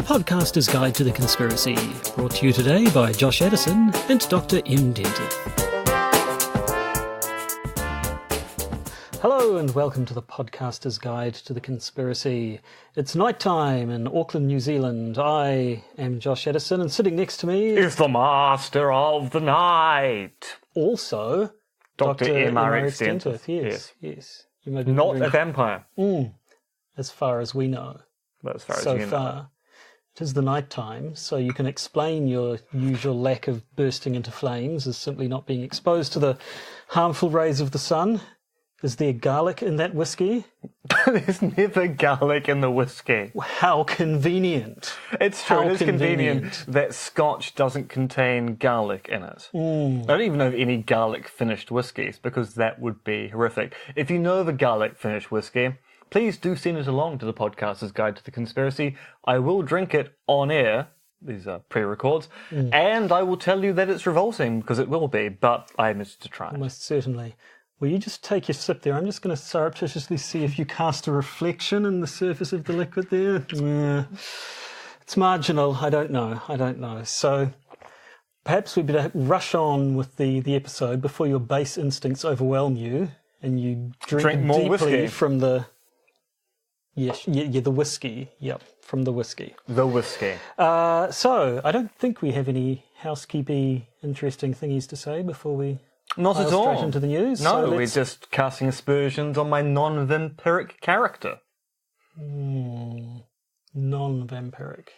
Podcaster's Guide to the Conspiracy, brought to you today by Josh Addison and Dr. M. Denton. Hello and welcome to the Podcaster's Guide to the Conspiracy. It's night time in Auckland, New Zealand. I am Josh Addison, and sitting next to me is the Master of the Night. Also, Dr. M.R.X. Denton. Yes. You may be not a vampire. As far as we know. Well, as far as so you far. know. It is the night time, so you can explain your usual lack of bursting into flames as simply not being exposed to the harmful rays of the sun. Is there garlic in that whiskey? There's never garlic in the whiskey. How convenient. It's true, it is convenient that Scotch doesn't contain garlic in it. I don't even know of any garlic-finished whiskies, because that would be horrific. If you know of a garlic-finished whiskey, please do send it along to the Podcaster's Guide to the Conspiracy. I will drink it on air. These are pre-records. And I will tell you that it's revolting, because it will be, but I missed to try it. Most certainly. Will you just take your sip there? I'm just going to surreptitiously see if you cast a reflection in the surface of the liquid there. It's marginal. I don't know. So perhaps we better rush on with the episode before your base instincts overwhelm you and you drink more deeply whiskey from the... the whiskey. Yep, from the whiskey. The whiskey. So, I don't think we have any housekeeping interesting thingies to say before we... Not at all. Straight into the news. No, so we're just casting aspersions on my non-vampiric character. Non-vampiric.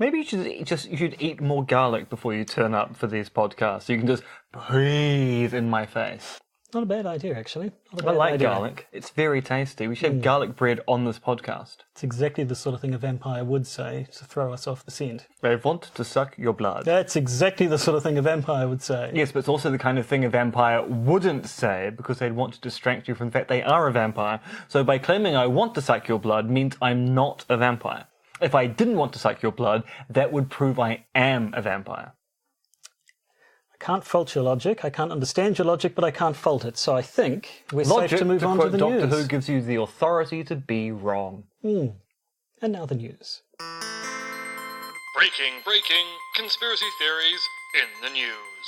Maybe you should eat more garlic before you turn up for these podcasts. So you can just breathe in my face. Not a bad idea, actually. I like garlic. It's very tasty. We should have garlic bread on this podcast. It's exactly the sort of thing a vampire would say to throw us off the scent. They want to suck your blood. That's exactly the sort of thing a vampire would say. Yes, but it's also the kind of thing a vampire wouldn't say because they'd want to distract you from the fact they are a vampire. So by claiming I want to suck your blood means I'm not a vampire. If I didn't want to suck your blood, that would prove I am a vampire. I can't fault your logic. I can't understand your logic, but I can't fault it. So I think we're safe to move on to the news. Doctor Who gives you the authority to be wrong. And now the news. Breaking conspiracy theories in the news.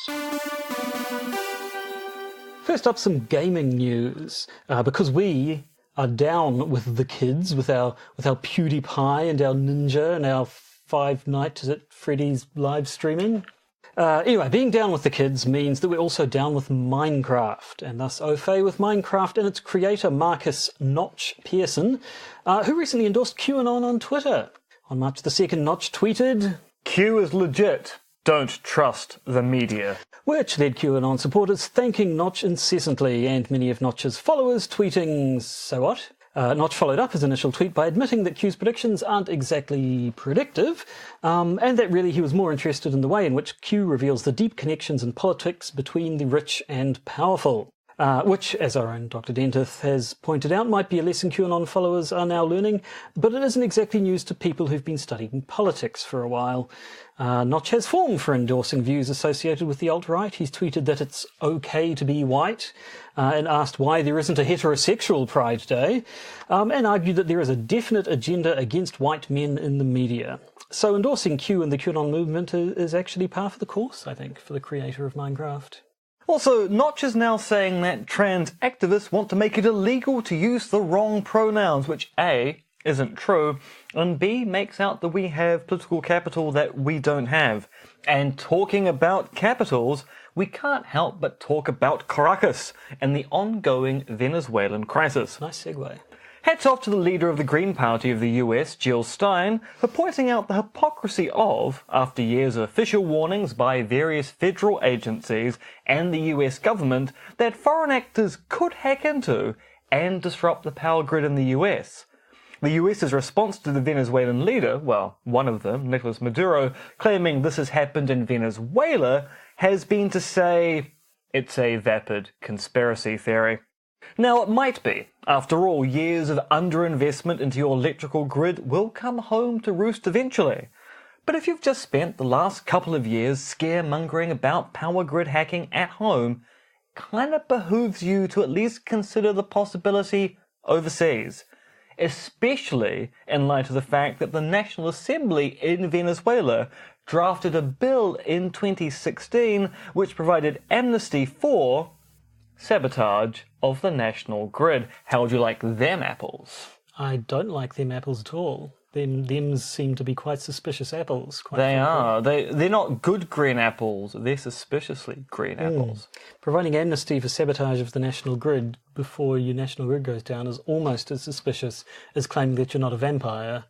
First up, some gaming news. Because we are down with the kids, with our PewDiePie and our Ninja and our Five Nights at Freddy's live streaming. Anyway, being down with the kids means that we're also down with Minecraft, and thus au fait with Minecraft and its creator Marcus Notch Pearson, who recently endorsed QAnon on Twitter. On March the 2nd, Notch tweeted, "Q is legit. Don't trust the media." Which led QAnon supporters thanking Notch incessantly, and many of Notch's followers tweeting, "So what?" Notch followed up his initial tweet by admitting that Q's predictions aren't exactly predictive, and that really he was more interested in the way in which Q reveals the deep connections in politics between the rich and powerful. Which, as our own Dr. Dentith has pointed out, might be a lesson QAnon followers are now learning, but it isn't exactly news to people who've been studying politics for a while. Notch has form for endorsing views associated with the alt-right. He's tweeted that it's okay to be white, and asked why there isn't a heterosexual Pride Day, and argued that there is a definite agenda against white men in the media. So endorsing Q and the QAnon movement is actually par for the course, I think, for the creator of Minecraft. Also, Notch is now saying that trans activists want to make it illegal to use the wrong pronouns, which A, isn't true, and B, makes out that we have political capital that we don't have. And talking about capitals, we can't help but talk about Caracas and the ongoing Venezuelan crisis. Nice segue. Hats off to the leader of the Green Party of the US, Jill Stein, for pointing out the hypocrisy of, after years of official warnings by various federal agencies and the US government, that foreign actors could hack into and disrupt the power grid in the US. The US's response to the Venezuelan leader, well, one of them, Nicolas Maduro, claiming this has happened in Venezuela, has been to say, it's a vapid conspiracy theory. Now, it might be. After all, years of underinvestment into your electrical grid will come home to roost eventually. But if you've just spent the last couple of years scaremongering about power grid hacking at home, kind of behooves you to at least consider the possibility overseas. especially in light of the fact that the National Assembly in Venezuela drafted a bill in 2016 which provided amnesty for sabotage of the national grid. How would you like them apples? I don't like them apples at all. Them seem to be quite suspicious apples. They are. They're not good green apples. They're suspiciously green apples. Providing amnesty for sabotage of the national grid before your national grid goes down is almost as suspicious as claiming that you're not a vampire,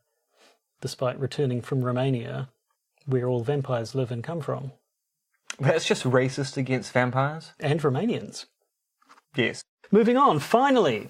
despite returning from Romania, where all vampires live and come from. That's just racist against vampires. And Romanians. Yes. Moving on, finally,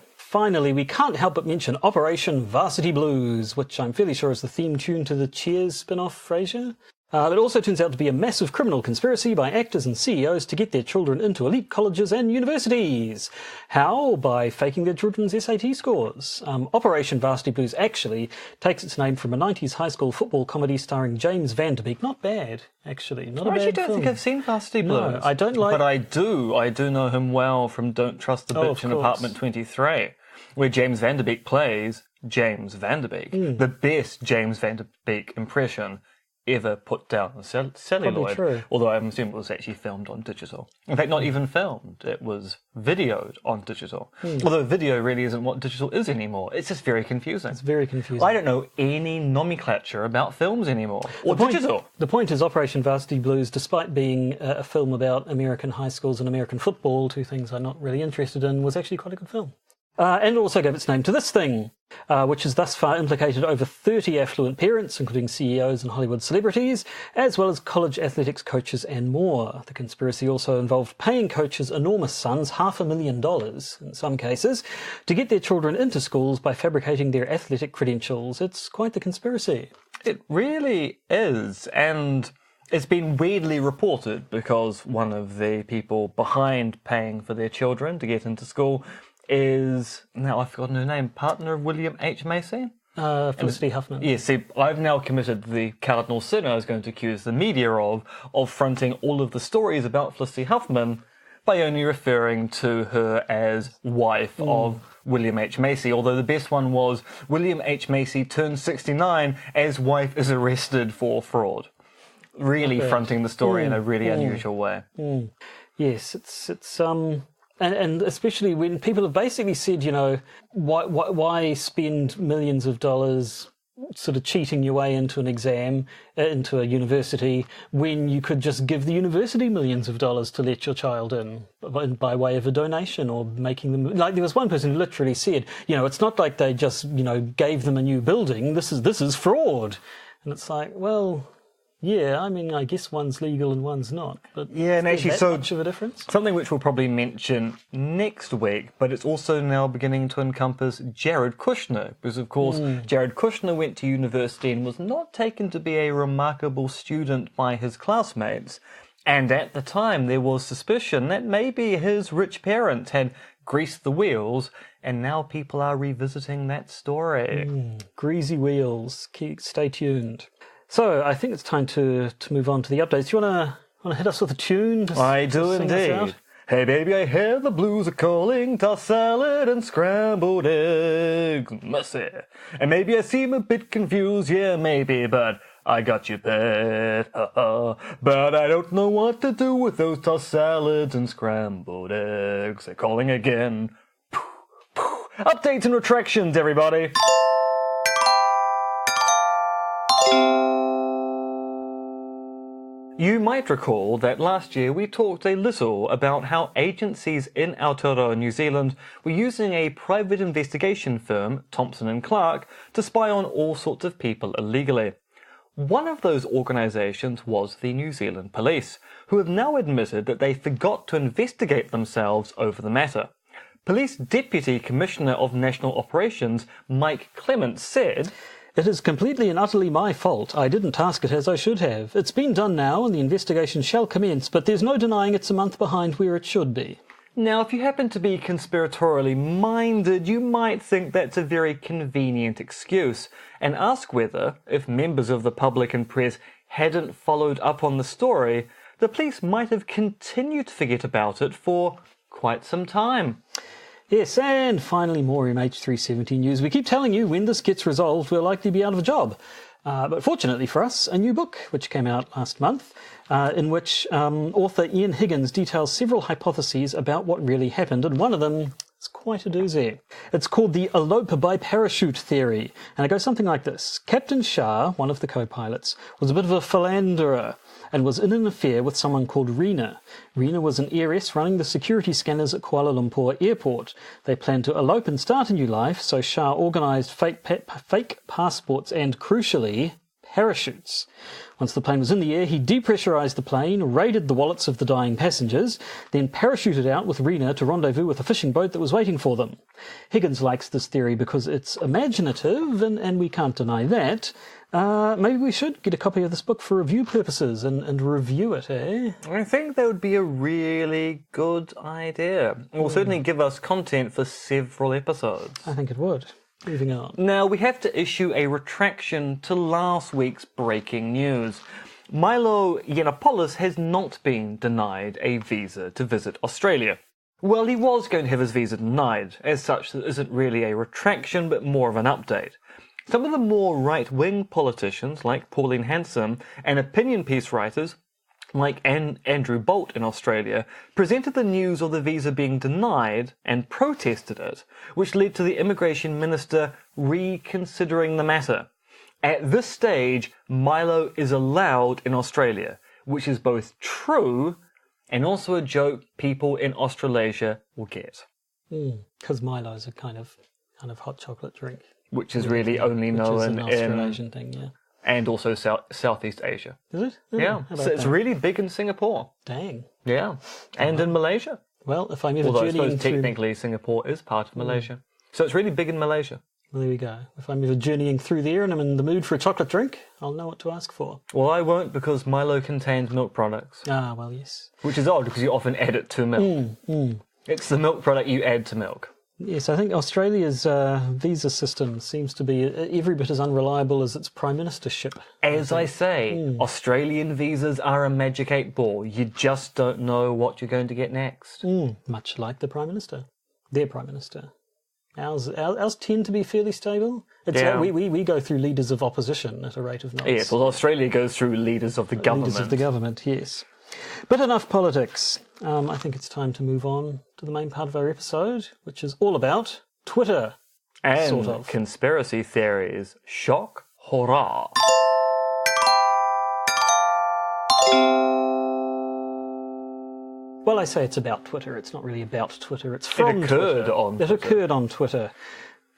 we can't help but mention Operation Varsity Blues, which I'm fairly sure is the theme tune to the Cheers spin-off Frasier. It also turns out to be a massive criminal conspiracy by actors and CEOs to get their children into elite colleges and universities. How? By faking their children's SAT scores. Operation Varsity Blues actually takes its name from a 90s high school football comedy starring James Van Der Beek. Not bad, actually. Not a bad I actually don't film. think I've seen Varsity Blues. No, I don't like... But I do know him well from Don't Trust the Bitch in Apartment 23, where James Van Der Beek plays James Van Der Beek. The best James Van Der Beek impression ever put down on celluloid. True. Although I'm assuming it was actually filmed on digital. In fact, not even filmed. It was videoed on digital. Although video really isn't what digital is anymore. It's just very confusing. It's very confusing. I don't know any nomenclature about films anymore. Or digital. The point is Operation Varsity Blues, despite being a film about American high schools and American football, two things I'm not really interested in, was actually quite a good film. And it also gave its name to this thing, which has thus far implicated over 30 affluent parents, including CEOs and Hollywood celebrities, as well as college athletics coaches and more. The conspiracy also involved paying coaches enormous sums, $500,000 in some cases, to get their children into schools by fabricating their athletic credentials. It's quite the conspiracy. It really is, and it's been weirdly reported because one of the people behind paying for their children to get into school is, now I've forgotten her name, partner of William H. Macy? Felicity Huffman. Yes, see, I've now committed the cardinal sin I was going to accuse the media of fronting all of the stories about Felicity Huffman by only referring to her as wife of William H. Macy, although the best one was William H. Macy turns 69 as wife is arrested for fraud. Really fronting the story in a really unusual way. Yes, it's and especially when people have basically said, you know, why spend millions of dollars sort of cheating your way into an exam, into a university, when you could just give the university millions of dollars to let your child in by way of a donation or making them... Like, there was one person who literally said, you know, it's not like they just, you know, gave them a new building. This is fraud. And it's like, well... Yeah, I mean, I guess one's legal and one's not. But yeah, and actually, so much of a difference? Something which we'll probably mention next week, but it's also now beginning to encompass Jared Kushner, because of course Jared Kushner went to university and was not taken to be a remarkable student by his classmates. And at the time, there was suspicion that maybe his rich parents had greased the wheels, and now people are revisiting that story. Greasy wheels. Stay tuned. So, I think it's time to move on to the updates. You want to hit us with a tune? I do indeed. Hey baby, I hear the blues are calling, tossed salad and scrambled eggs. Mercy. And maybe I seem a bit confused, yeah maybe, but I got you pet. But I don't know what to do with those tossed salads and scrambled eggs. They're calling again. Updates and retractions, everybody. You might recall that last year we talked a little about how agencies in Aotearoa, New Zealand were using a private investigation firm, Thompson & Clark, to spy on all sorts of people illegally. One of those organisations was the New Zealand Police, who have now admitted that they forgot to investigate themselves over the matter. Police Deputy Commissioner of National Operations, Mike Clements, said... It is completely and utterly my fault. I didn't task it as I should have. It's been done now and the investigation shall commence, but there's no denying it's a month behind where it should be. Now, if you happen to be conspiratorially minded, you might think that's a very convenient excuse, and ask whether, if members of the public and press hadn't followed up on the story, the police might have continued to forget about it for quite some time. Yes, and finally more MH370 news. We keep telling you when this gets resolved, we'll likely be out of a job. But fortunately for us, a new book, which came out last month, in which author Ian Higgins details several hypotheses about what really happened, and one of them is quite a doozy. It's called the elope by parachute theory, and it goes something like this. Captain Shah, one of the co-pilots, was a bit of a philanderer, and was in an affair with someone called Rena. Rena was an heiress running the security scanners at Kuala Lumpur airport. They planned to elope and start a new life, so Shah organised fake passports and, crucially, parachutes. Once the plane was in the air, he depressurised the plane, raided the wallets of the dying passengers, then parachuted out with Rena to rendezvous with a fishing boat that was waiting for them. Higgins likes this theory because it's imaginative, and we can't deny that. Maybe we should get a copy of this book for review purposes and review it, eh? I think that would be a really good idea. It will certainly give us content for several episodes. I think it would. Moving on. Now, we have to issue a retraction to last week's breaking news. Milo Yiannopoulos has not been denied a visa to visit Australia. Well, he was going to have his visa denied. As such, this isn't really a retraction, but more of an update. Some of the more right-wing politicians, like Pauline Hanson, and opinion piece writers, like Andrew Bolt in Australia, presented the news of the visa being denied and protested it, which led to the immigration minister reconsidering the matter. At this stage, Milo is allowed in Australia, which is both true and also a joke people in Australasia will get. Because Milo's a kind of hot chocolate drink. Which is really only known in Australasian thing, yeah. And also Southeast Asia. Is it? Yeah. So it's really big in Singapore. Dang. Yeah. And in Malaysia. Well, if I'm ever Although I journeying suppose technically Singapore is part of Malaysia. So it's really big in Malaysia. Well, there we go. If I'm ever journeying through there and I'm in the mood for a chocolate drink, I'll know what to ask for. Well, I won't because Milo contains milk products. Ah, well, yes. Which is odd because you often add it to milk. It's the milk product you add to milk. Yes, I think Australia's visa system seems to be every bit as unreliable as its prime ministership. As I say, Australian visas are a magic 8-ball. You just don't know what you're going to get next. Much like the prime minister, their prime minister. Ours tend to be fairly stable. It's like we go through leaders of opposition at a rate of knots. Yes, well, Australia goes through leaders of the government. Leaders of the government, yes. But enough politics. I think it's time to move on to the main part of our episode, which is all about Twitter. And sort of. Conspiracy theories. Shock, horror. Well, I say it's about Twitter. It's not really about Twitter. It's from It occurred Twitter. on Twitter. It occurred on Twitter.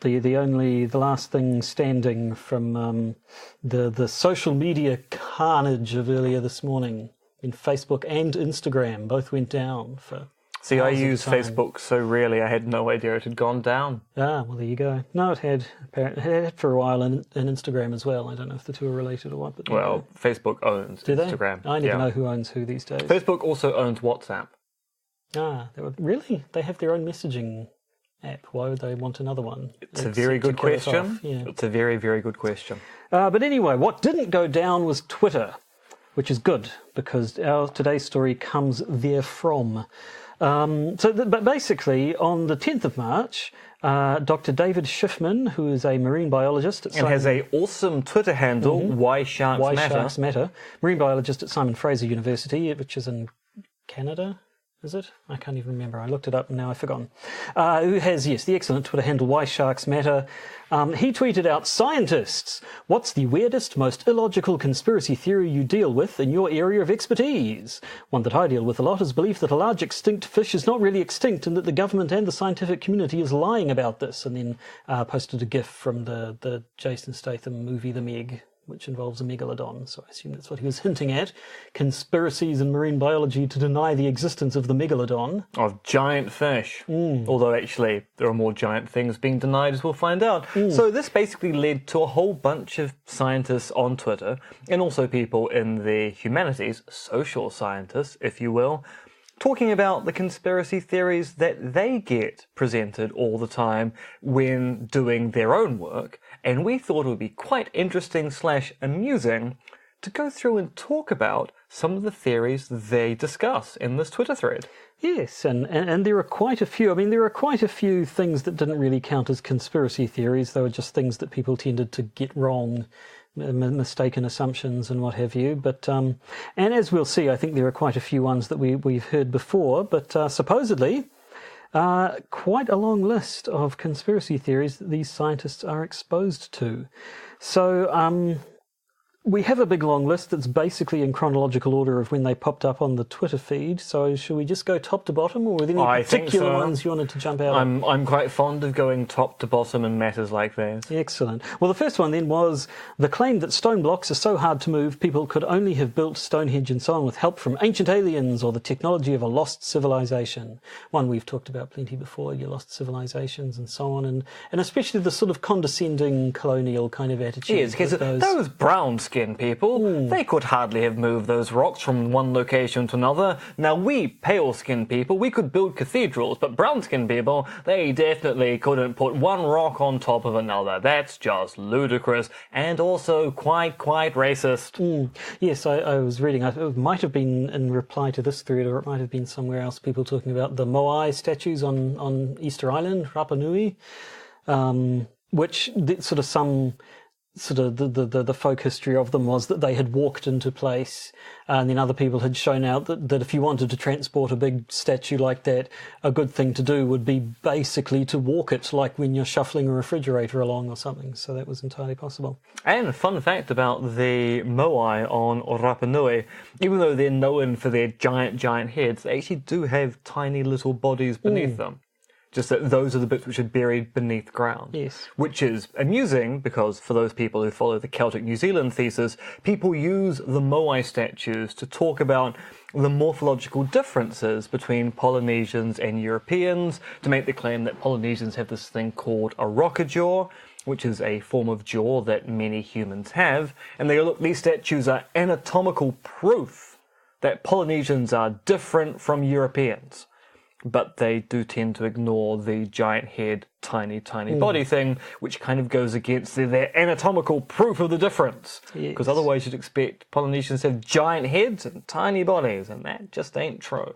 The last thing standing from the social media carnage of earlier this morning. In Facebook and Instagram, both went down for. See, I use Facebook so rarely I had no idea it had gone down. Ah, well, there you go. No, it had for a while, and Instagram as well. I don't know if the two are related or what. But Well, Facebook owns Instagram. I never know who owns who these days. Facebook also owns WhatsApp. Really? They have their own messaging app. Why would they want another one? It's a very good question. Yeah. It's a very, very good question. But anyway, what didn't go down was Twitter, which is good because today's story comes therefrom. But basically, on the 10th of March, Dr. David Schiffman, who is a marine biologist at has an awesome Twitter handle, Why Sharks Matter. Sharks Matter, marine biologist at Simon Fraser University, which is in Canada. Is it? I can't even remember. I looked it up and now I've forgotten. Who has, the excellent Twitter handle, Why Sharks Matter. He tweeted out, "Scientists, what's the weirdest, most illogical conspiracy theory you deal with in your area of expertise? One that I deal with a lot is belief that a large extinct fish is not really extinct and that the government and the scientific community is lying about this." And then posted a gif from the Jason Statham movie, The Meg, which involves a megalodon, so I assume that's what he was hinting at. Conspiracies in marine biology to deny the existence of the megalodon. Of giant fish. Although actually there are more giant things being denied, as we'll find out. So this basically led to a whole bunch of scientists on Twitter, and also people in the humanities, social scientists, if you will, talking about the conspiracy theories that they get presented all the time when doing their own work. And we thought it would be quite interesting / amusing to go through and talk about some of the theories they discuss in this Twitter thread. Yes, and there are quite a few. I mean, there are quite a few things that didn't really count as conspiracy theories. They were just things that people tended to get wrong, mistaken assumptions and what have you. But and as we'll see, I think there are quite a few ones that we've heard before. But supposedly, quite a long list of conspiracy theories that these scientists are exposed to. So we have a big long list that's basically in chronological order of when they popped up on the Twitter feed. So should we just go top to bottom, or were there any particular ones you wanted to jump out? I'm quite fond of going top to bottom in matters like this. Excellent. Well, the first one then was the claim that stone blocks are so hard to move, people could only have built Stonehenge and so on with help from ancient aliens or the technology of a lost civilization. One we've talked about plenty before, your lost civilizations and so on, and especially the sort of condescending colonial kind of attitude. Yes, because those brown-skinned people, they could hardly have moved those rocks from one location to another. Now, we pale-skinned people, we could build cathedrals, but brown-skinned people, they definitely couldn't put one rock on top of another. That's just ludicrous, and also quite racist. Yes, I was reading, it might have been in reply to this thread, or it might have been somewhere else, people talking about the Moai statues on Easter Island, Rapa Nui, which sort of some... sort of the folk history of them was that they had walked into place, and then other people had shown out that if you wanted to transport a big statue like that, a good thing to do would be basically to walk it, like when you're shuffling a refrigerator along or something. So that was entirely possible. And a fun fact about the Moai on Rapa Nui, even though they're known for their giant heads, they actually do have tiny little bodies beneath them. Just that those are the bits which are buried beneath ground. Yes. Which is amusing because for those people who follow the Celtic New Zealand thesis, people use the Moai statues to talk about the morphological differences between Polynesians and Europeans, to make the claim that Polynesians have this thing called a rocker jaw, which is a form of jaw that many humans have. And they go, look, these statues are anatomical proof that Polynesians are different from Europeans. But they do tend to ignore the giant head, tiny body thing, which kind of goes against their anatomical proof of the difference. Because otherwise you'd expect Polynesians to have giant heads and tiny bodies, and that just ain't true.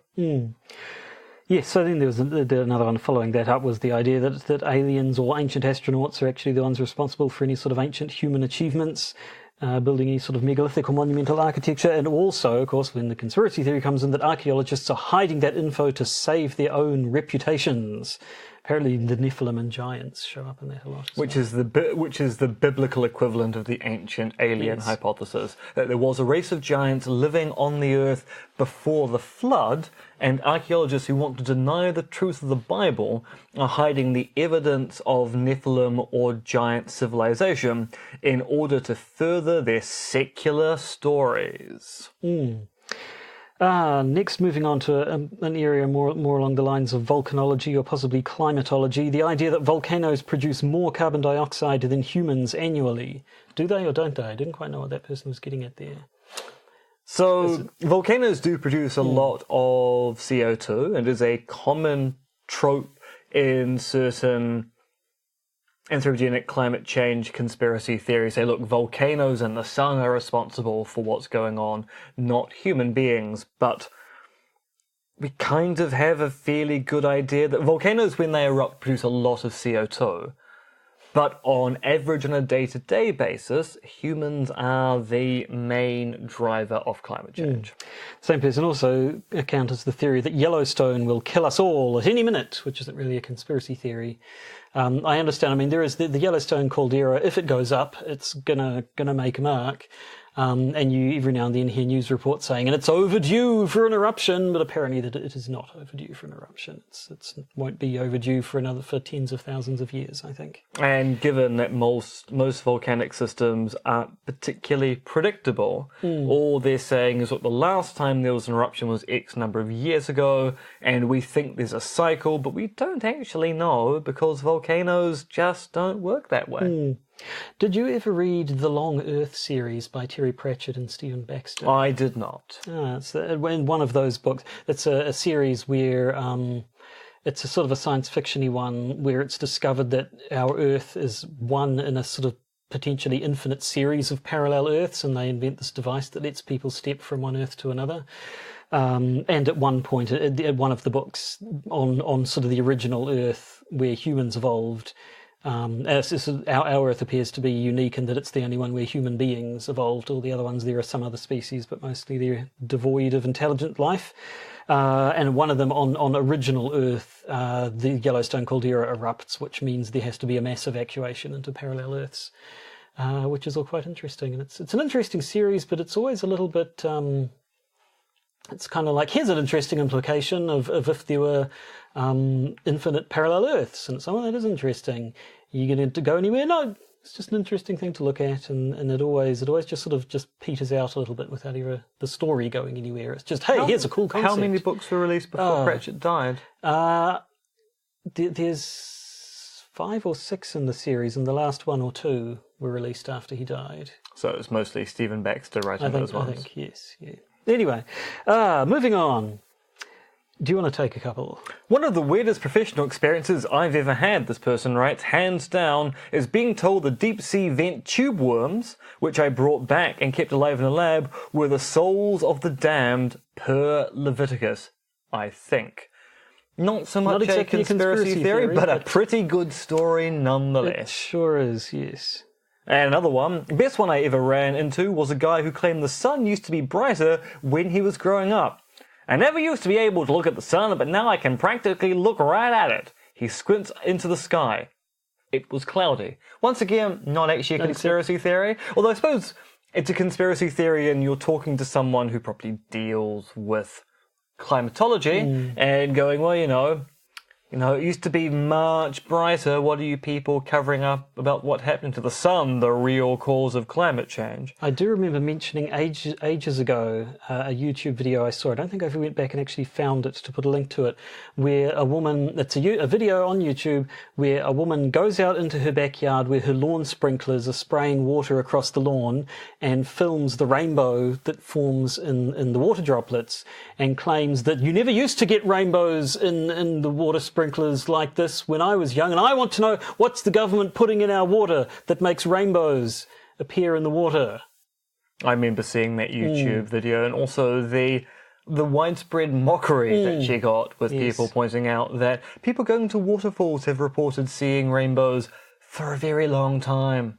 Yes, so then there was another one following that up, was the idea that aliens or ancient astronauts are actually the ones responsible for any sort of ancient human achievements, building any sort of megalithic or monumental architecture, and also, of course, when the conspiracy theory comes in, that archaeologists are hiding that info to save their own reputations. Apparently the Nephilim and giants show up in that a lot. Which is the biblical equivalent of the ancient alien hypothesis, that there was a race of giants living on the earth before the flood, and archaeologists who want to deny the truth of the Bible are hiding the evidence of Nephilim or giant civilization in order to further their secular stories. Next, moving on to an area more along the lines of volcanology or possibly climatology, the idea that volcanoes produce more carbon dioxide than humans annually. Do they or don't they? I didn't quite know what that person was getting at there. So, volcanoes do produce a lot of CO2, and is a common trope in certain anthropogenic climate change conspiracy theories. Say, look, volcanoes and the sun are responsible for what's going on, not human beings. But we kind of have a fairly good idea that volcanoes, when they erupt, produce a lot of CO2. But on average, on a day-to-day basis, humans are the main driver of climate change. Same person also counters the theory that Yellowstone will kill us all at any minute, which isn't really a conspiracy theory. I understand. I mean, there is the Yellowstone caldera. If it goes up, it's gonna make a mark. And you every now and then hear news reports saying, and it's overdue for an eruption, but apparently that it is not overdue for an eruption. It won't be overdue for tens of thousands of years, I think. And given that most volcanic systems aren't particularly predictable, all they're saying is, look, the last time there was an eruption was X number of years ago, and we think there's a cycle, but we don't actually know because volcanoes just don't work that way. Did you ever read the Long Earth series by Terry Pratchett and Stephen Baxter? I did not. It's in one of those books. It's a series where it's a sort of a science fiction-y one where it's discovered that our Earth is one in a sort of potentially infinite series of parallel Earths, and they invent this device that lets people step from one Earth to another. And at one point, at one of the books on sort of the original Earth where humans evolved, our Earth appears to be unique in that it's the only one where human beings evolved. All the other ones, there are some other species, but mostly they're devoid of intelligent life. And one of them on original Earth, the Yellowstone caldera erupts, which means there has to be a mass evacuation into parallel Earths, which is all quite interesting. And it's an interesting series, but it's always a little bit... it's kind of like, here's an interesting implication of if there were infinite parallel Earths. And so, that is interesting. Are you going to go anywhere? No, it's just an interesting thing to look at. And it always just sort of just peters out a little bit without ever the story going anywhere. It's just, hey, here's a cool concept. How many books were released before Pratchett died? There's 5 or 6 in the series, and the last 1 or 2 were released after he died. So it's mostly Stephen Baxter writing those ones? I think, yes, yeah. Anyway, moving on. Do you want to take a couple? One of the weirdest professional experiences I've ever had, this person writes, hands down, is being told the deep-sea vent tube worms, which I brought back and kept alive in a lab, were the souls of the damned per Leviticus, I think. Not so much a conspiracy theory, but a pretty good story nonetheless. It sure is, yes. And another one, the best one I ever ran into was a guy who claimed the sun used to be brighter when he was growing up. I never used to be able to look at the sun, but now I can practically look right at it. He squints into the sky. It was cloudy. Once again, not actually a conspiracy theory, although I suppose it's a conspiracy theory and you're talking to someone who probably deals with climatology and going, well, you know, it used to be much brighter. What are you people covering up about what happened to the sun, the real cause of climate change? I do remember mentioning ages ago a YouTube video I saw. I don't think I ever went back and actually found it to put a link to it, where a woman, it's a video on YouTube where a woman goes out into her backyard where her lawn sprinklers are spraying water across the lawn and films the rainbow that forms in the water droplets and claims that you never used to get rainbows in the water sprinklers like this when I was young, and I want to know what's the government putting in our water that makes rainbows appear in the water. I remember seeing that YouTube video, and also the widespread mockery that she got with people pointing out that people going to waterfalls have reported seeing rainbows for a very long time.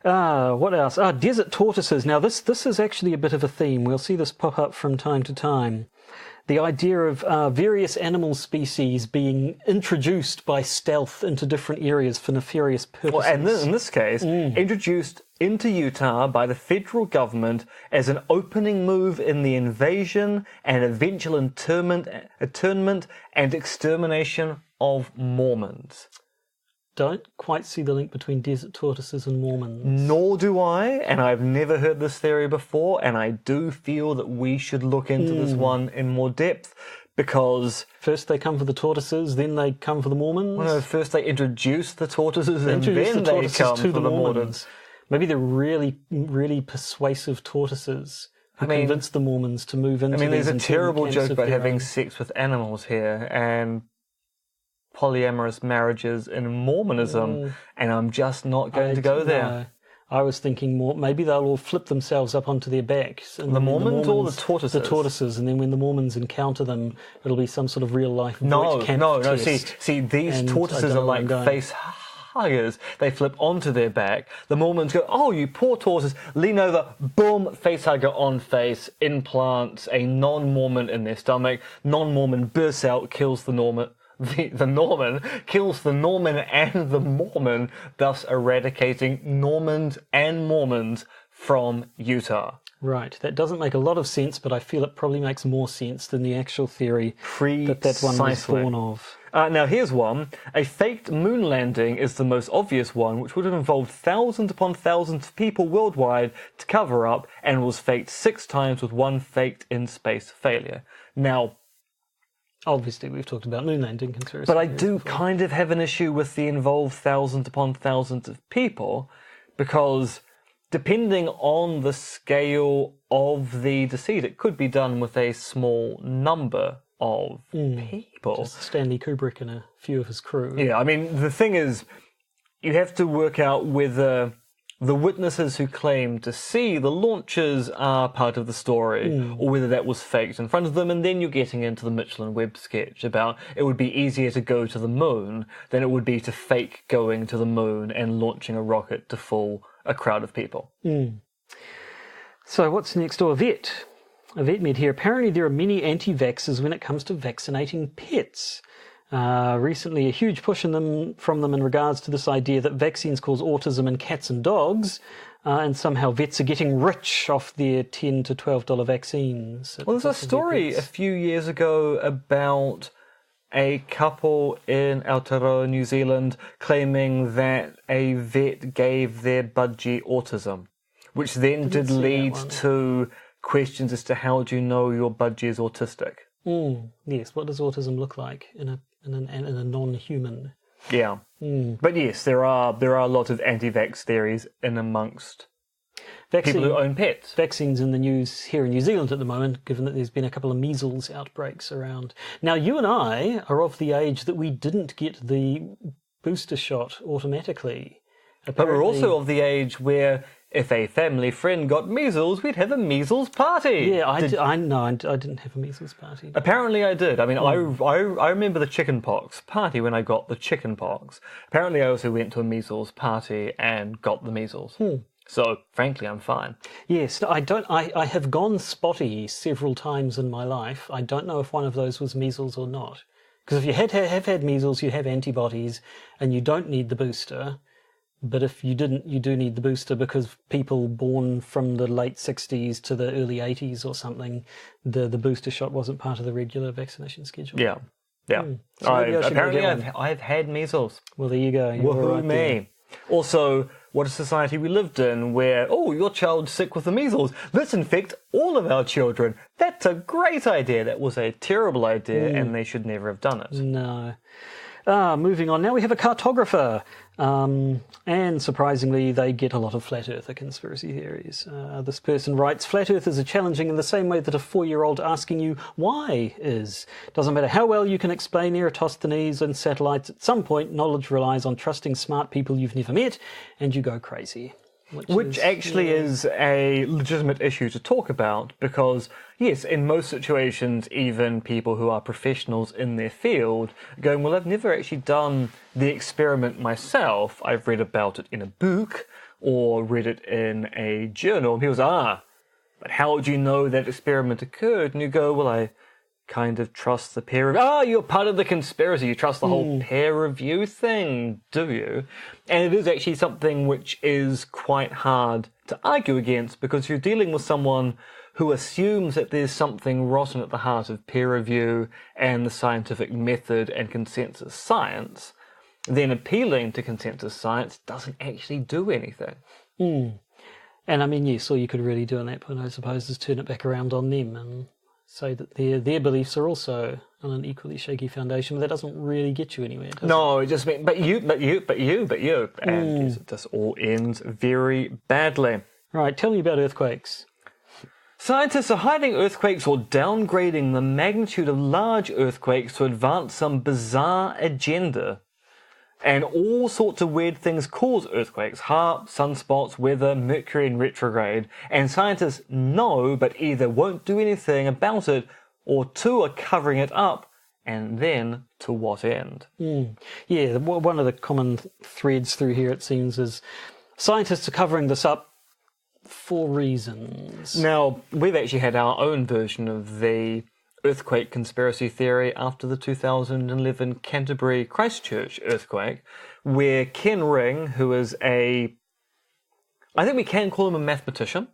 What else? Desert tortoises. Now this is actually a bit of a theme. We'll see this pop up from time to time. The idea of various animal species being introduced by stealth into different areas for nefarious purposes. Well, and in this case, introduced into Utah by the federal government as an opening move in the invasion and eventual internment and extermination of Mormons. Don't quite see the link between desert tortoises and Mormons. Nor do I, and I've never heard this theory before, and I do feel that we should look into this one in more depth, because... First they come for the tortoises, then they come for the Mormons? Well, no, first they introduce the tortoises, and then they come for the Mormons. Maybe they're really, really persuasive tortoises who convince the Mormons to move into these. There's a terrible joke about having sex with animals here, and polyamorous marriages in Mormonism, and I'm just not going to go there. No. I was thinking more, maybe they'll all flip themselves up onto their backs. And the Mormons or the tortoises? The tortoises, and then when the Mormons encounter them, it'll be some sort of real-life No. test. See, these tortoises are like face huggers. They flip onto their back. The Mormons go, oh, you poor tortoise, lean over, boom, face hugger on face, implants a non-Mormon in their stomach. Non-Mormon bursts out, kills the Norman. The Norman kills the Norman and the Mormon, thus eradicating Normans and Mormons from Utah. Right. That doesn't make a lot of sense, but I feel it probably makes more sense than the actual theory that one was born of. Now, here's one. A faked moon landing is the most obvious one, which would have involved thousands upon thousands of people worldwide to cover up, and was faked 6 times with one faked in-space failure. Now, obviously, we've talked about moon landing conspiracy. But I do kind of have an issue with the involved thousands upon thousands of people, because depending on the scale of the deceit, it could be done with a small number of people. Just Stanley Kubrick and a few of his crew. Yeah, I mean, the thing is, you have to work out whether the witnesses who claim to see the launches are part of the story, or whether that was faked in front of them, and then you're getting into the Mitchell and Webb sketch about it would be easier to go to the moon than it would be to fake going to the moon and launching a rocket to fool a crowd of people. So what's next door? A vet med here. Apparently there are many anti-vaxxers when it comes to vaccinating pets. Recently, a huge push from them in regards to this idea that vaccines cause autism in cats and dogs, and somehow vets are getting rich off their $10 to $12 vaccines. Well, there's a story a few years ago about a couple in Aotearoa, New Zealand, claiming that a vet gave their budgie autism, which then did lead to questions as to how do you know your budgie is autistic. Yes, what does autism look like in a non-human? Yeah. But yes, there are a lot of anti-vax theories in amongst people who own pets. Vaccines in the news here in New Zealand at the moment, given that there's been a couple of measles outbreaks around. Now, you and I are of the age that we didn't get the booster shot automatically. But we're also of the age where if a family friend got measles, we'd have a measles party. Yeah, I didn't have a measles party. Apparently I did. I mean, I remember the chicken pox party when I got the chicken pox. Apparently I also went to a measles party and got the measles. So, frankly, I'm fine. Yes, I have gone spotty several times in my life. I don't know if one of those was measles or not. Because if you have had measles, you have antibodies, and you don't need the booster. But if you didn't, you do need the booster because people born from the late 60s to the early 80s or something, the booster shot wasn't part of the regular vaccination schedule. Yeah. So apparently I've had measles. Well, there you go. Woohoo me. Also, what a society we lived in where, your child's sick with the measles. Let's infect all of our children. That's a great idea. That was a terrible idea and they should never have done it. No. Moving on. Now we have a cartographer. And surprisingly, they get a lot of flat earther conspiracy theories. This person writes, flat earthers are challenging in the same way that a 4-year-old asking you why is. Doesn't matter how well you can explain Eratosthenes and satellites, at some point knowledge relies on trusting smart people you've never met, and you go crazy. Which actually is a legitimate issue to talk about because, yes, in most situations, even people who are professionals in their field going, well, I've never actually done the experiment myself. I've read about it in a book or read it in a journal. And people say, but how do you know that experiment occurred? And you go, well, I kind of trust the peer review. You're part of the conspiracy. You trust the whole peer review thing, do you? And it is actually something which is quite hard to argue against because you're dealing with someone who assumes that there's something rotten at the heart of peer review and the scientific method and consensus science. Then appealing to consensus science doesn't actually do anything. And I mean, yes, all you could really do in that point, I suppose, is turn it back around on them and say that their beliefs are also on an equally shaky foundation, but that doesn't really get you anywhere, does it? It just means, but you. And yes, it just all ends very badly. Right, tell me about earthquakes. Scientists are hiding earthquakes or downgrading the magnitude of large earthquakes to advance some bizarre agenda. And all sorts of weird things cause earthquakes. HAARP, sunspots, weather, Mercury in retrograde. And scientists know, but either won't do anything about it, or two are covering it up, and then to what end? Yeah, one of the common threads through here, it seems, is scientists are covering this up for reasons. Now, we've actually had our own version of the earthquake conspiracy theory after the 2011 Canterbury Christchurch earthquake, where Ken Ring, who is I think we can call him a mathematician,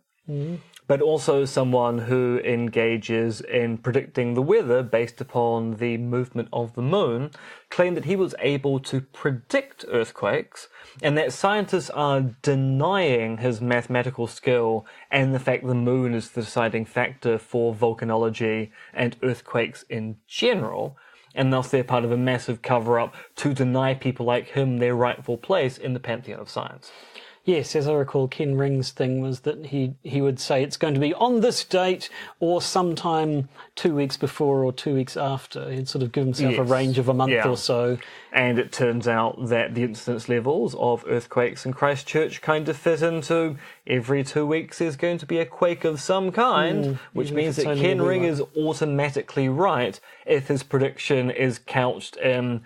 but also someone who engages in predicting the weather based upon the movement of the moon, claimed that he was able to predict earthquakes and that scientists are denying his mathematical skill and the fact the moon is the deciding factor for volcanology and earthquakes in general, and thus they're part of a massive cover-up to deny people like him their rightful place in the pantheon of science. Yes, as I recall, Ken Ring's thing was that he would say it's going to be on this date or sometime 2 weeks before or 2 weeks after. He'd sort of give himself a range of a month or so. And it turns out that the incidence levels of earthquakes in Christchurch kind of fit into every 2 weeks there's going to be a quake of some kind, which means that Ken Ring is automatically right if his prediction is couched in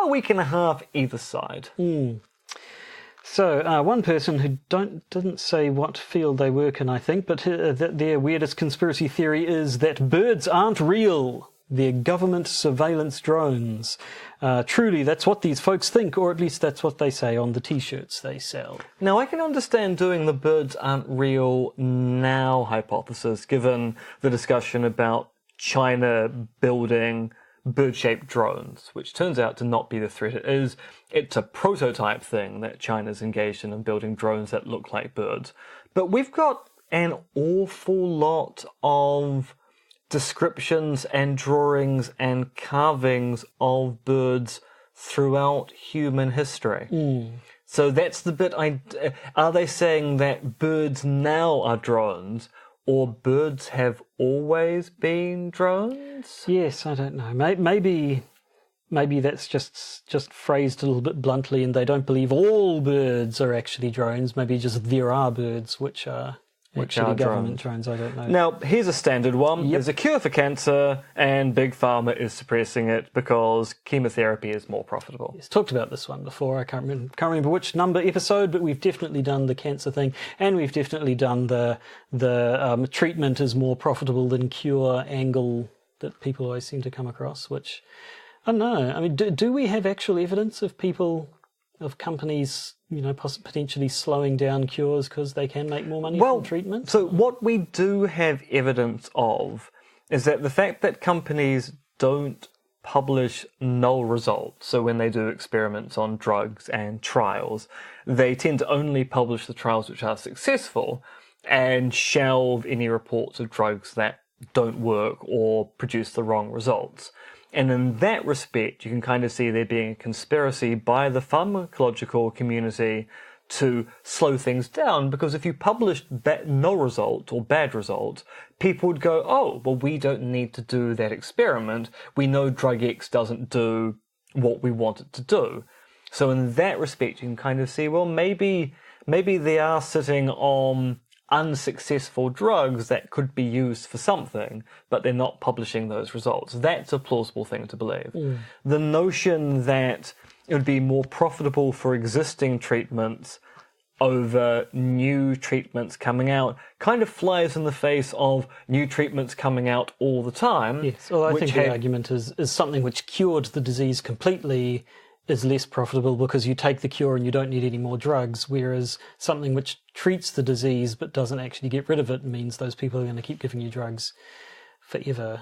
a week and a half either side. So, one person who didn't say what field they work in, I think, but their weirdest conspiracy theory is that birds aren't real. They're government surveillance drones. Truly, that's what these folks think, or at least that's what they say on the T-shirts they sell. Now, I can understand doing the birds aren't real now hypothesis, given the discussion about China building bird-shaped drones, which turns out to not be the threat it is. It's a prototype thing that China's engaged in building drones that look like birds. But we've got an awful lot of descriptions and drawings and carvings of birds throughout human history. So that's the bit are they saying that birds now are drones, or birds have always been drones? Yes, I don't know. Maybe that's just phrased a little bit bluntly, and they don't believe all birds are actually drones. Maybe just there are birds which are actually government drones. I don't know. Now, here's a standard one. There's a cure for cancer, and Big Pharma is suppressing it because chemotherapy is more profitable. Yes, talked about this one before. I can't remember which number episode, but we've definitely done the cancer thing, and we've definitely done the treatment is more profitable than cure angle that people always seem to come across, which, I don't know. I mean, do we have actual evidence of companies, potentially slowing down cures because they can make more money from treatment? So what we do have evidence of is that the fact that companies don't publish null results, so when they do experiments on drugs and trials, they tend to only publish the trials which are successful and shelve any reports of drugs that don't work or produce the wrong results. And in that respect, you can kind of see there being a conspiracy by the pharmacological community to slow things down, because if you published no result or bad results, people would go, oh, well, we don't need to do that experiment. We know drug X doesn't do what we want it to do. So in that respect, you can kind of see, well, maybe they are sitting on unsuccessful drugs that could be used for something, but they're not publishing those results. That's a plausible thing to believe. The notion that it would be more profitable for existing treatments over new treatments coming out kind of flies in the face of new treatments coming out all the time. Yes, well, I think the argument is something which cured the disease completely is less profitable because you take the cure and you don't need any more drugs, whereas something which treats the disease but doesn't actually get rid of it means those people are going to keep giving you drugs forever.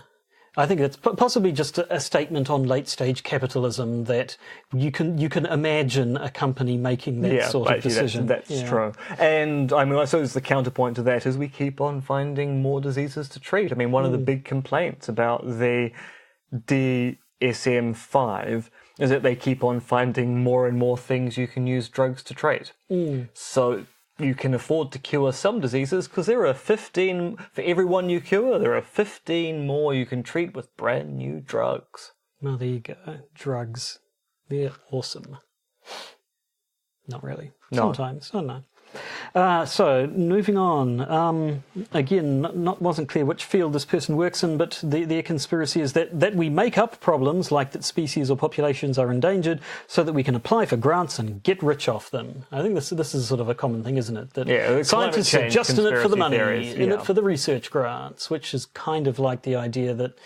I think it's possibly just a statement on late-stage capitalism that you can imagine a company making that sort of decision. That's true. And I mean, I suppose the counterpoint to that is we keep on finding more diseases to treat. I mean, one of the big complaints about the DSM-5 is that they keep on finding more and more things you can use drugs to treat. So you can afford to cure some diseases because there are 15, for every one you cure, there are 15 more you can treat with brand new drugs. Well, there you go. Drugs. They're awesome. Not really. No. Sometimes. I don't know. So, moving on. Again, wasn't clear which field this person works in, but their conspiracy is that we make up problems like that species or populations are endangered so that we can apply for grants and get rich off them. I think this is sort of a common thing, isn't it? That scientists are just in it for the money, in it for the research grants, which is kind of like the idea that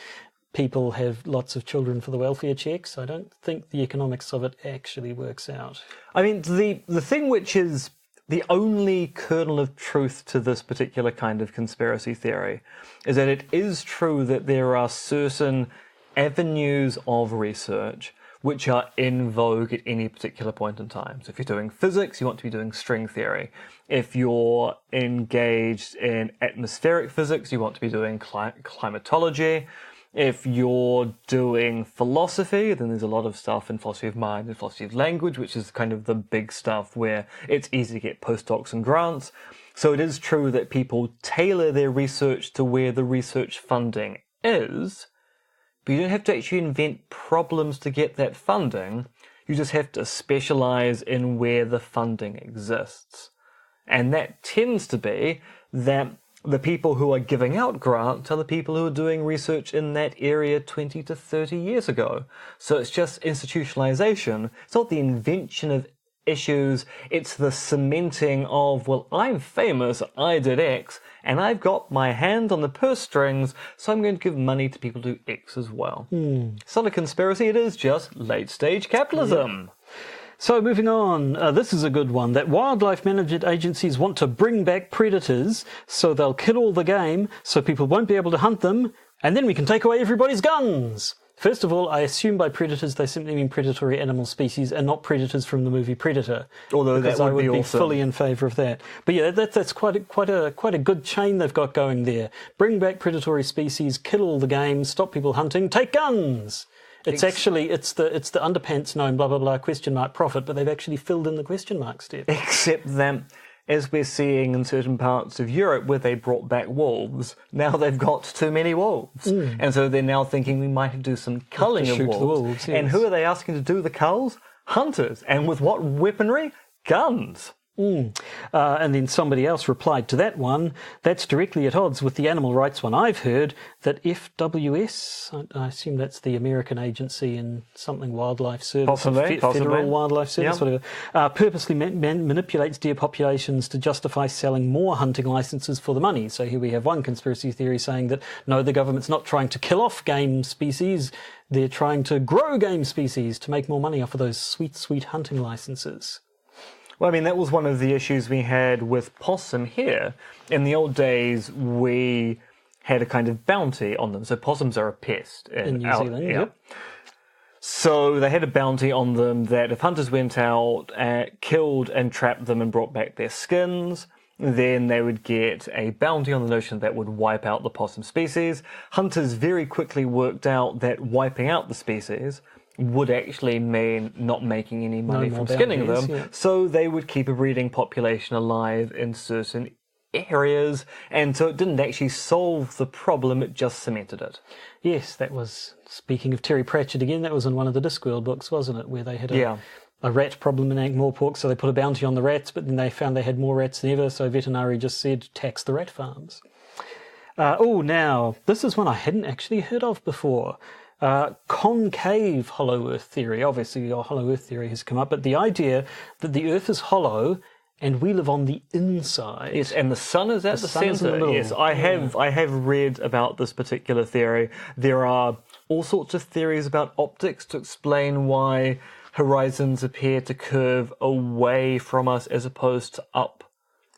people have lots of children for the welfare checks. I don't think the economics of it actually works out. I mean, the thing which is the only kernel of truth to this particular kind of conspiracy theory is that it is true that there are certain avenues of research which are in vogue at any particular point in time. So if you're doing physics, you want to be doing string theory. If you're engaged in atmospheric physics, you want to be doing climatology. If you're doing philosophy, then there's a lot of stuff in philosophy of mind and philosophy of language, which is kind of the big stuff where it's easy to get postdocs and grants. So it is true that people tailor their research to where the research funding is, but you don't have to actually invent problems to get that funding. You just have to specialize in where the funding exists. And that tends to be that the people who are giving out grants are the people who are doing research in that area 20 to 30 years ago. So it's just institutionalization. It's not the invention of issues, it's the cementing of, well, I'm famous, I did X, and I've got my hand on the purse strings, so I'm going to give money to people who do X as well. It's not a conspiracy, it is just late-stage capitalism. Yep. So moving on, this is a good one, that wildlife management agencies want to bring back predators, so they'll kill all the game, so people won't be able to hunt them, and then we can take away everybody's guns. First of all, I assume by predators they simply mean predatory animal species and not predators from the movie Predator. Although that would be awesome. Fully in favour of that. But yeah, that's quite a good chain they've got going there. Bring back predatory species, kill all the game, stop people hunting, take guns. It's the underpants known blah blah blah question mark profit, but they've actually filled in the question mark step. Except that, as we're seeing in certain parts of Europe where they brought back wolves, now they've got too many wolves. And so they're now thinking we might do some culling of wolves. The wolves, yes. And who are they asking to do the culls? Hunters. And with what weaponry? Guns. And then somebody else replied to that one, that's directly at odds with the animal rights one I've heard, that FWS, I assume that's the American agency in something wildlife service, Possibly. Federal Wildlife Service, Yep. whatever, purposely manipulates deer populations to justify selling more hunting licenses for the money. So here we have one conspiracy theory saying that, no, the government's not trying to kill off game species, they're trying to grow game species to make more money off of those sweet, sweet hunting licenses. Well, I mean, that was one of the issues we had with possum here. In the old days, we had a kind of bounty on them. So possums are a pest. In New Zealand, yep. So they had a bounty on them that if hunters went out, killed and trapped them and brought back their skins, then they would get a bounty on the notion that would wipe out the possum species. Hunters very quickly worked out that wiping out the species would actually mean not making any money from skinning them, so they would keep a breeding population alive in certain areas, and so it didn't actually solve the problem, it just cemented it. Yes, that was, speaking of Terry Pratchett again, that was in one of the Discworld books, wasn't it, where they had a rat problem in Ankh-Morpork, so they put a bounty on the rats, but then they found they had more rats than ever, so veterinary just said, tax the rat farms. Now, this is one I hadn't actually heard of before. Concave hollow earth theory. Obviously your hollow earth theory has come up, but the idea that the earth is hollow and we live on the inside. Yes, and the sun is at the centre. Yes, I have read about this particular theory. There are all sorts of theories about optics to explain why horizons appear to curve away from us as opposed to up.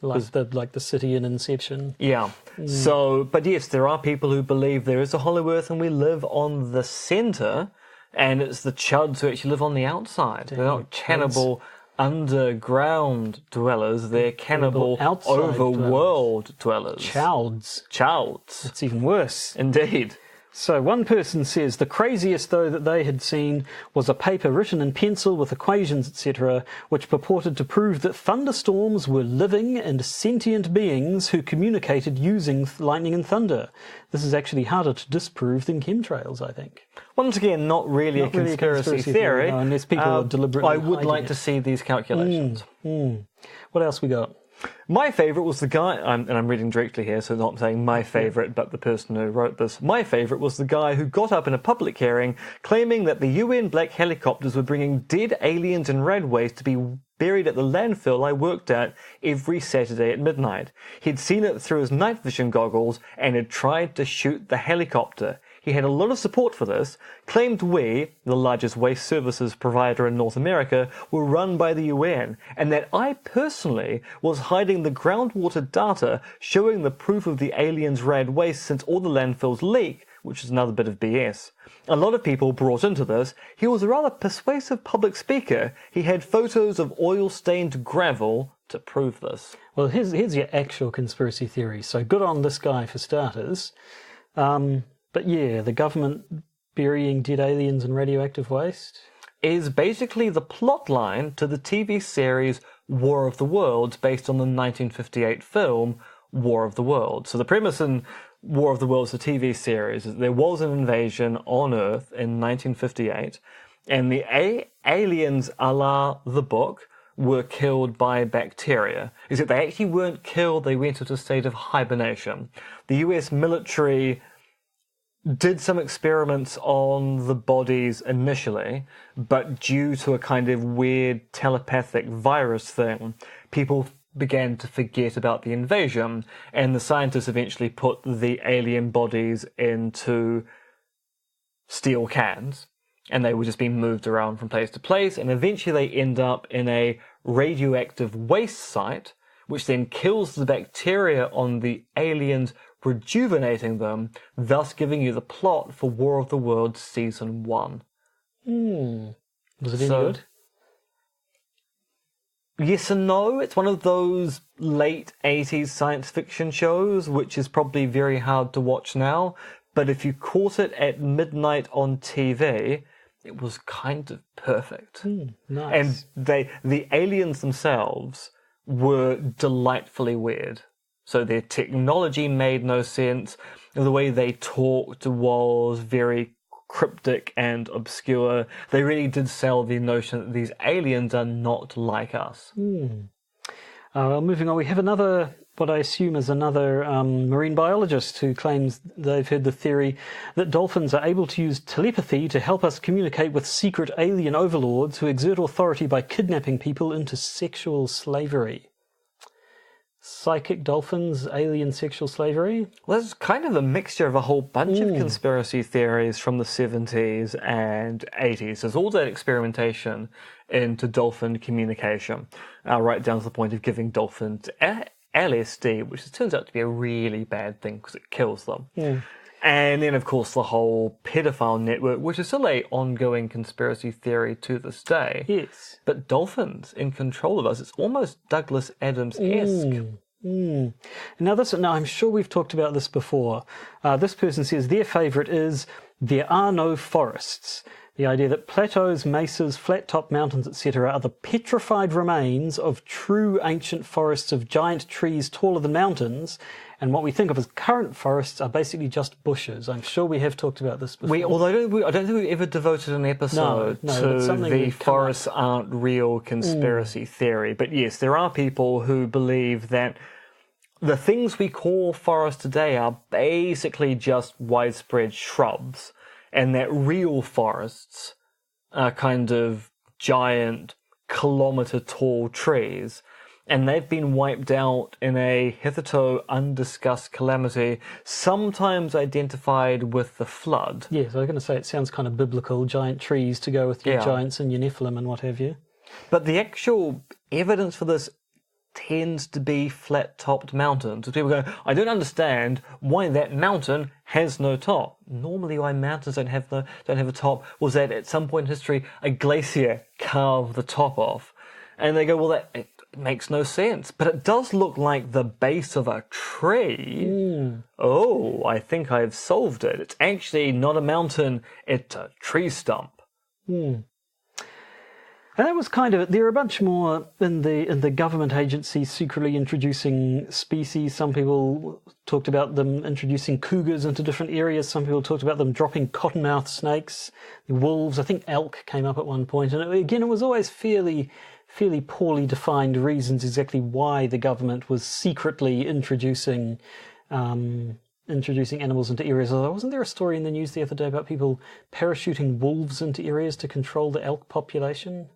Like the city in Inception. Yeah. So, but yes, there are people who believe there is a hollow earth and we live on the centre, and it's the chuds who actually live on the outside. They're not cannibal underground dwellers, they're cannibal overworld dwellers. Chowds. It's even worse. Indeed. So one person says the craziest, though, that they had seen was a paper written in pencil with equations, etc., which purported to prove that thunderstorms were living and sentient beings who communicated using lightning and thunder. This is actually harder to disprove than chemtrails, I think. Once again, not really a conspiracy theory. No, unless people are deliberately I would like to see these calculations. What else we got? My favourite was the guy, and I'm reading directly here, so not saying my favourite, but the person who wrote this. My favourite was the guy who got up in a public hearing claiming that the UN black helicopters were bringing dead aliens and red waste to be buried at the landfill I worked at every Saturday at midnight. He'd seen it through his night vision goggles and had tried to shoot the helicopter. He had a lot of support for this, claimed we, the largest waste services provider in North America, were run by the UN, and that I personally was hiding the groundwater data showing the proof of the aliens' rad waste since all the landfills leak, which is another bit of BS. A lot of people brought into this. He was a rather persuasive public speaker. He had photos of oil-stained gravel to prove this. Well, here's your actual conspiracy theory. So good on this guy for starters. But yeah, the government burying dead aliens in radioactive waste is basically the plot line to the TV series War of the Worlds, based on the 1958 film War of the Worlds. So the premise in War of the Worlds, the TV series, is that there was an invasion on Earth in 1958, and the aliens, a la the book, were killed by bacteria. Except they actually weren't killed, they went into a state of hibernation. The US military did some experiments on the bodies initially, but due to a kind of weird telepathic virus thing, people began to forget about the invasion, and the scientists eventually put the alien bodies into steel cans, and they were just being moved around from place to place, and eventually they end up in a radioactive waste site, which then kills the bacteria on the aliens, rejuvenating them, thus giving you the plot for War of the Worlds Season 1. Was it any good? Yes and no. It's one of those late 80s science fiction shows, which is probably very hard to watch now. But if you caught it at midnight on TV, it was kind of perfect. Nice. And the aliens themselves were delightfully weird. So their technology made no sense. The way they talked was very cryptic and obscure. They really did sell the notion that these aliens are not like us. Well, moving on, we have another, what I assume is another marine biologist who claims they've heard the theory that dolphins are able to use telepathy to help us communicate with secret alien overlords who exert authority by kidnapping people into sexual slavery. Psychic dolphins, alien sexual slavery? Well, there's kind of a mixture of a whole bunch of conspiracy theories from the 70s and 80s. There's all that experimentation into dolphin communication, right down to the point of giving dolphins LSD, which turns out to be a really bad thing because it kills them. And then, of course, the whole pedophile network, which is still an ongoing conspiracy theory to this day. Yes. But dolphins in control of us, it's almost Douglas Adams-esque. Now, I'm sure we've talked about this before. This person says their favourite is there are no forests. The idea that plateaus, mesas, flat-top mountains, etc. are the petrified remains of true ancient forests of giant trees taller than mountains, and what we think of as current forests are basically just bushes. I'm sure we have talked about this before. Although I don't think we've ever devoted an episode to the forests aren't real conspiracy theory. But yes, there are people who believe that the things we call forests today are basically just widespread shrubs, and that real forests are kind of giant, kilometre-tall trees. And they've been wiped out in a hitherto undiscussed calamity, sometimes identified with the flood. Yes, I was going to say it sounds kind of biblical, giant trees to go with your giants and your Nephilim and what have you. But the actual evidence for this tends to be flat-topped mountains. So people go, I don't understand why that mountain has no top. Normally why mountains don't have a top was that at some point in history a glacier carved the top off. And they go, well, it makes no sense. But it does look like the base of a tree. Oh, I think I've solved it. It's actually not a mountain, it's a tree stump. And that was kind of it. There are a bunch more in the government agencies secretly introducing species. Some people talked about them introducing cougars into different areas. Some people talked about them dropping cottonmouth snakes, wolves. I think elk came up at one point. And it was always fairly poorly defined reasons exactly why the government was secretly introducing animals into areas. Although, wasn't there a story in the news the other day about people parachuting wolves into areas to control the elk population?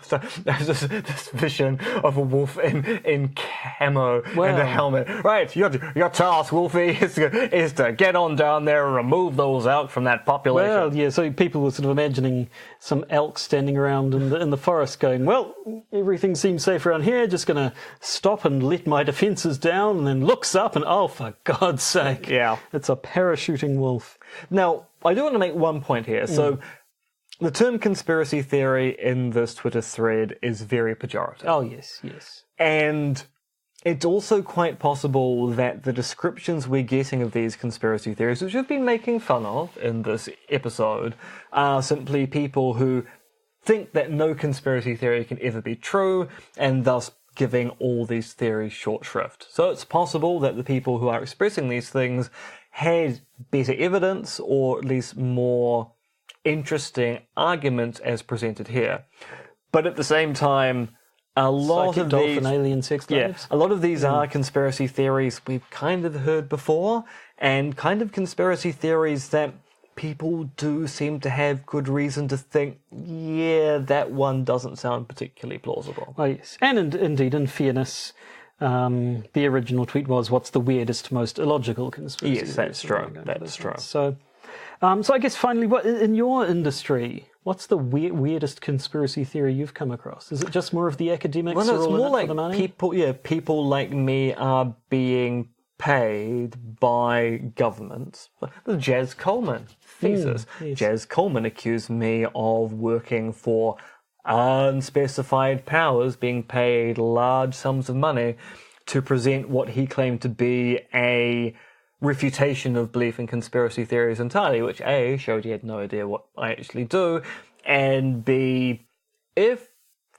So there's this vision of a wolf in camo and a helmet. Right, your task, Wolfie, is to get on down there and remove those elk from that population. Well, yeah, so people were sort of imagining some elk standing around in the forest going, well, everything seems safe around here, just going to stop and let my defences down, and then looks up and, oh, for God's sake, it's a parachuting wolf. Now, I do want to make one point here. So, the term conspiracy theory in this Twitter thread is very pejorative. Oh, yes, yes. And it's also quite possible that the descriptions we're getting of these conspiracy theories, which we've been making fun of in this episode, are simply people who think that no conspiracy theory can ever be true, and thus giving all these theories short shrift. So it's possible that the people who are expressing these things had better evidence, or at least more interesting arguments as presented here. But at the same time, a lot of dolphin alien sex lives. a lot of these are conspiracy theories we've kind of heard before, and kind of conspiracy theories that people do seem to have good reason to think, yeah, that one doesn't sound particularly plausible. Oh, yes. And indeed, in fairness, the original tweet was, what's the weirdest, most illogical conspiracy? Yes, that's true. That's true. So I guess finally, what in your industry, what's the weirdest conspiracy theory you've come across? Is it just more of the academics? Well, no, it's all more in it like for the money? people like me are being paid by governments. The Jazz Coleman thesis. Yes. Jazz Coleman accused me of working for unspecified powers, being paid large sums of money to present what he claimed to be a refutation of belief in conspiracy theories entirely, which A, showed he had no idea what I actually do, and B, if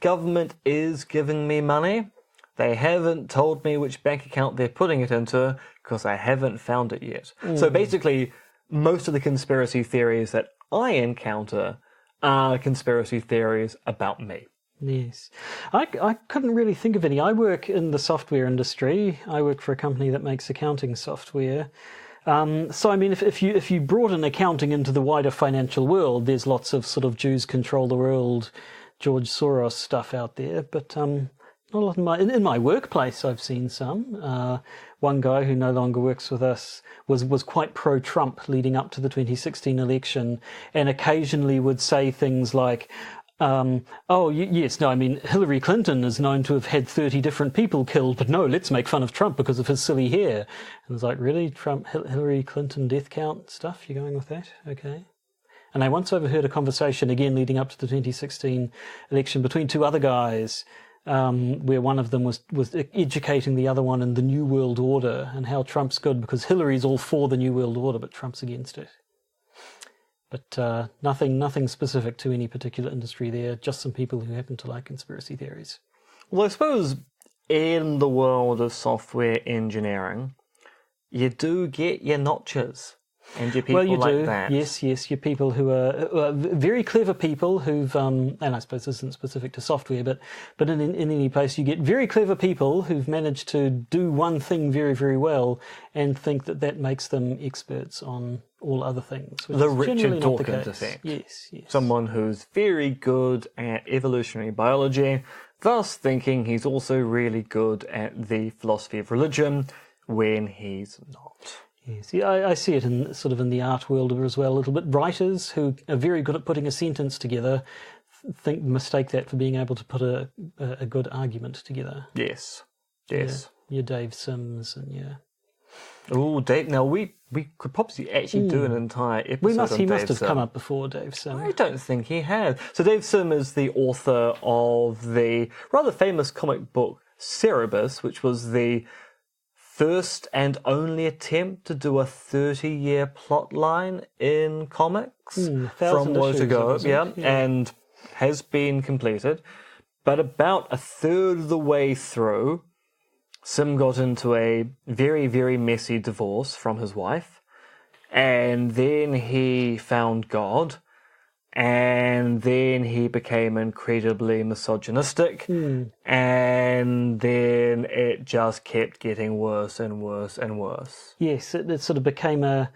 government is giving me money, they haven't told me which bank account they're putting it into, because I haven't found it yet. So basically, most of the conspiracy theories that I encounter are conspiracy theories about me. Yes. I couldn't really think of any. I work in the software industry. I work for a company that makes accounting software. So, I mean, if you brought in accounting into the wider financial world, there's lots of sort of Jews control the world, George Soros stuff out there. But not a lot in my workplace, I've seen some. One guy who no longer works with us was quite pro-Trump leading up to the 2016 election, and occasionally would say things like, Hillary Clinton is known to have had 30 different people killed, but no, let's make fun of Trump because of his silly hair. And it's like, really? Trump, Hillary Clinton death count stuff? You're going with that? Okay. And I once overheard a conversation, again leading up to the 2016 election, between two other guys, where one of them was educating the other one in the New World Order and how Trump's good because Hillary's all for the New World Order, but Trump's against it. But nothing specific to any particular industry there, just some people who happen to like conspiracy theories. Well, I suppose in the world of software engineering, you do get your notches and your people like that. Yes, your people who are very clever people who've, and I suppose this isn't specific to software, but in any place you get very clever people who've managed to do one thing very, very well and think that makes them experts on all other things. The Richard Dawkins effect. Yes. Someone who's very good at evolutionary biology, thus thinking he's also really good at the philosophy of religion when he's not. Yes, yeah, I see it in the art world as well a little bit. Writers who are very good at putting a sentence together mistake that for being able to put a good argument together. Yes. Your Dave Sims and your... Oh, Dave! Now we could possibly actually do an entire episode. He must have come up before Dave Sim. I don't think he has. So Dave Sim is the author of the rather famous comic book Cerebus, which was the first and only attempt to do a 30-year plot line in comics from Woe to Go, and has been completed. But about a third of the way through, Sim got into a very, very messy divorce from his wife, and then he found God, and then he became incredibly misogynistic, and then it just kept getting worse and worse and worse. Yes, it sort of became a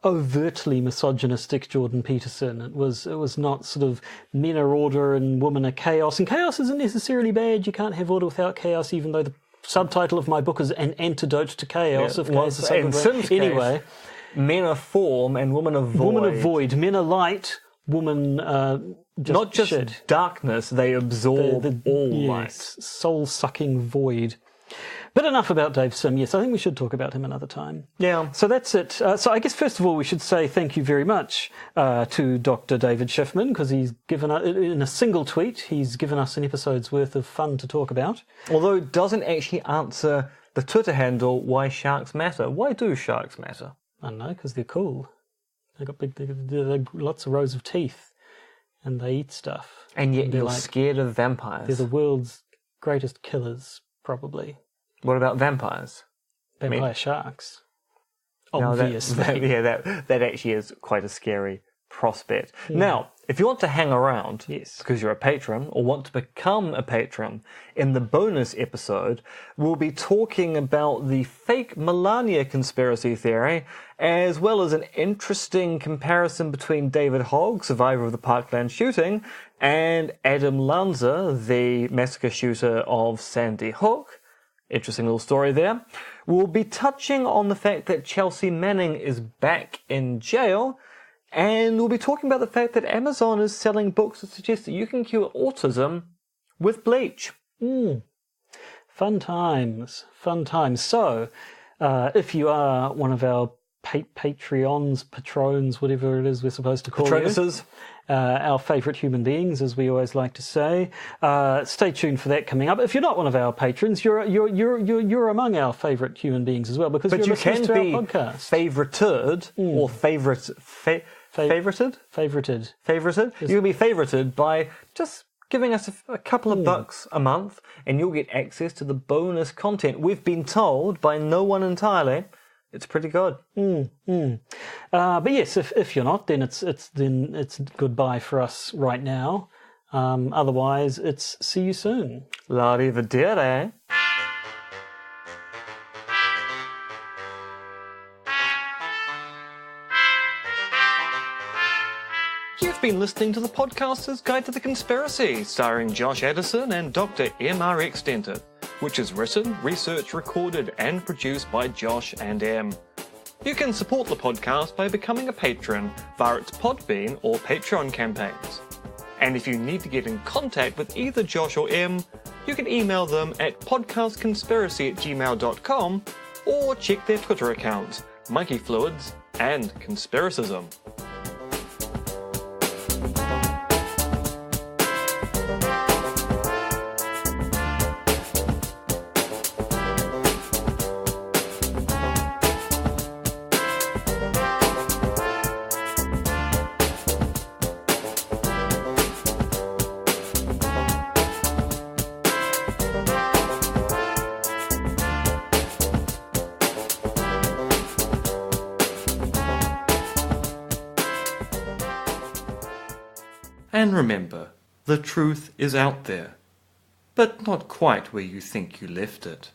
overtly misogynistic Jordan Peterson. It was not sort of men are order and women are chaos, and chaos isn't necessarily bad. You can't have order without chaos, even though the subtitle of my book is An Antidote to Chaos. Of course, in Sim's case, men are form and women are void. Women are void. Men are light. Woman not just darkness, they absorb all light. Soul-sucking void. But enough about Dave Sim. Yes, I think we should talk about him another time. Yeah. So that's it. So I guess, first of all, we should say thank you very much to Dr. David Schiffman, because he's given us, in a single tweet, he's given us an episode's worth of fun to talk about. Although it doesn't actually answer the Twitter handle, why sharks matter. Why do sharks matter? I don't know, because they're cool. They've got lots of rows of teeth, and they eat stuff. And yet you're scared of vampires. They're the world's greatest killers, probably. What about vampires? Vampire sharks. No, Obviously. that actually is quite a scary prospect. Now, if you want to hang around, Yes. because you're a patron, or want to become a patron, in the bonus episode, we'll be talking about the fake Melania conspiracy theory, as well as an interesting comparison between David Hogg, survivor of the Parkland shooting, and Adam Lanza, the massacre shooter of Sandy Hook. Interesting little story there. We'll be touching on the fact that Chelsea Manning is back in jail, and we'll be talking about the fact that Amazon is selling books that suggest that you can cure autism with bleach. Fun times. So, if you are one of our Patreons, patrons, whatever it is we're supposed to call Patronuses. Our favourite human beings, as we always like to say. Stay tuned for that coming up. If you're not one of our patrons, you're among our favourite human beings as well, because But you're you can listeners to be our podcast. favorited or favorited. Favorited. You can be favorited by just giving us a couple of bucks a month, and you'll get access to the bonus content. We've been told by no one entirely. It's pretty good. But yes, if you're not, then it's goodbye for us right now. Otherwise, it's see you soon. L'arrivederci. You've been listening to the Podcaster's Guide to the Conspiracy, starring Josh Addison and Dr. M.R.X. Denton, which is written, researched, recorded, and produced by Josh and M. You can support the podcast by becoming a patron via its Podbean or Patreon campaigns. And if you need to get in contact with either Josh or M, you can email them at podcastconspiracy@gmail.com or check their Twitter accounts, monkeyfluids and Conspiracism. And remember, the truth is out there, but not quite where you think you left it.